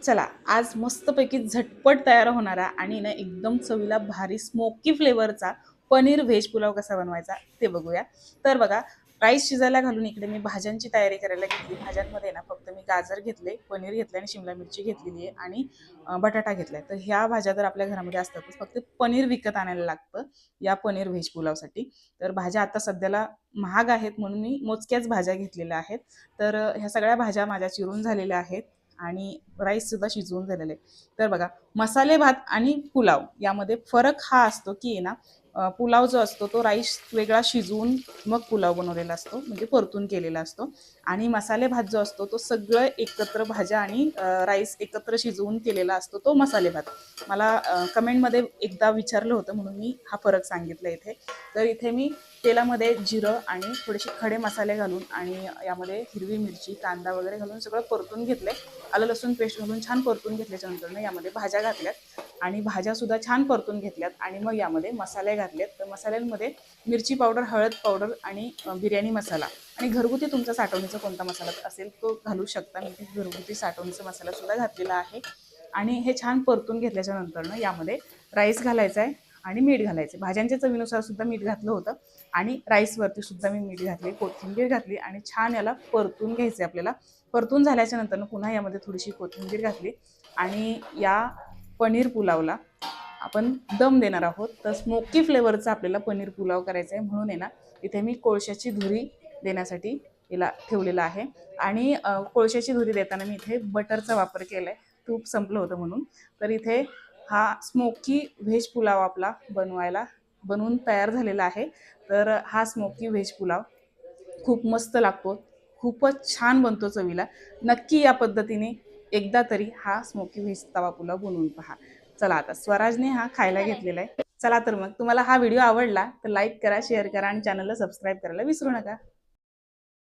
चला आज मस्तपैकी झटपट तयार होणारा आणि ना एकदम चवीला भारी स्मोकी फ्लेवरचा पनीर व्हेज पुलाव कसा बनवायचा ते बघूया. तर बघा, राईस शिजायला घालून इकडे मी भाज्यांची तयारी करायला घेतली. भाज्यांमध्ये ना फक्त मी गाजर घेतले, पनीर घेतले आणि शिमला मिरची घेतलेली आहे आणि बटाटा घेतलाय. तर ह्या भाज्या तर आपल्या घरामध्ये असतातच, फक्त पनीर विकत आणायला लागतं या पनीर व्हेज पुलावसाठी. तर भाज्या आता सध्याला महाग आहेत म्हणून मी मोजक्याच भाज्या घेतलेल्या आहेत. तर ह्या सगळ्या भाज्या माझ्या चिरून झालेल्या आहेत आणि राईस सुद्धा शिजवून झालेले. तर बघा, मसाले भात आणि पुलाव यामध्ये फरक हा असतो की आहे ना, पुलाव जो असतो तो राईस वेगळा शिजवून मग पुलाव बनवलेला असतो, म्हणजे परतून केलेला असतो. आणि मसाले भात जो असतो तो सगळं एकत्र भाज्या आणि राईस एकत्र शिजवून केलेला असतो, तो मसाले भात. मला कमेंटमध्ये एकदा विचारलं होतं म्हणून मी हा फरक सांगितला इथे. तर इथे मी तेलामध्ये जिरं आणि थोडेसे खडे मसाले घालून आणि यामध्ये हिरवी मिरची, कांदा वगैरे घालून सगळं परतून घेतलंय. आलं लसूण पेस्ट घालून छान परतून घेतल्याच्या नंतर यामध्ये भाज्या घातल्यात आणि भाज्या सुद्धा छान परतून घेतल्यात आणि मग यामध्ये मसाले घातलेत. तर मसाल्यांमध्ये मिरची पावडर, हळद पावडर आणि बिर्याणी मसाला आणि घरगुती तुमचा साठवणीचा कोणता मसाला असेल तो घालू शकता. मी घरगुती साठवणीचा मसाला सुद्धा घातलेला आहे आणि हे छान परतून घेतल्याच्या नंतर यामध्ये राईस घालायचा आहे आणि मीठ घालायचं. भाज्यांच्या चवीनुसार सुद्धा मीठ घातलं होतं आणि राईसवरती सुद्धा मी मीठ घातले, कोथिंबीर घातली आणि छान याला परतून घ्यायचं आपल्याला. परतून झाल्याच्या नंतर पुन्हा यामध्ये थोडीशी कोथिंबीर घातली आणि या पनीर पुलावला आपण दम देणार आहोत. तर स्मोकी फ्लेवरचा आपल्याला पनीर पुलाव करायचा आहे म्हणून आहे ना, इथे मी कोळशाची धुरी देण्यासाठी याला ठेवलेला आहे आणि कोळशाची धुरी देताना मी इथे बटरचा वापर केला आहे, तूप संपलं होतं म्हणून. तर इथे हा स्मोकी व्हेज पुलाव आपला बनवून तयार झालेला आहे. तर हा स्मोकी व्हेज पुलाव खूप मस्त लागतो, खूपच छान बनतो चवीला. नक्की या पद्धतीने एकदा तरी हा स्मोकी व्हेज तवा पुलाव बनवून पहा. चला आता स्वराजने हा खायला घेतलेला आहे. चला तर मग तुम्हाला हा व्हिडिओ आवडला तर लाईक करा, शेअर करा आणि चॅनलला सबस्क्राईब करायला विसरू नका.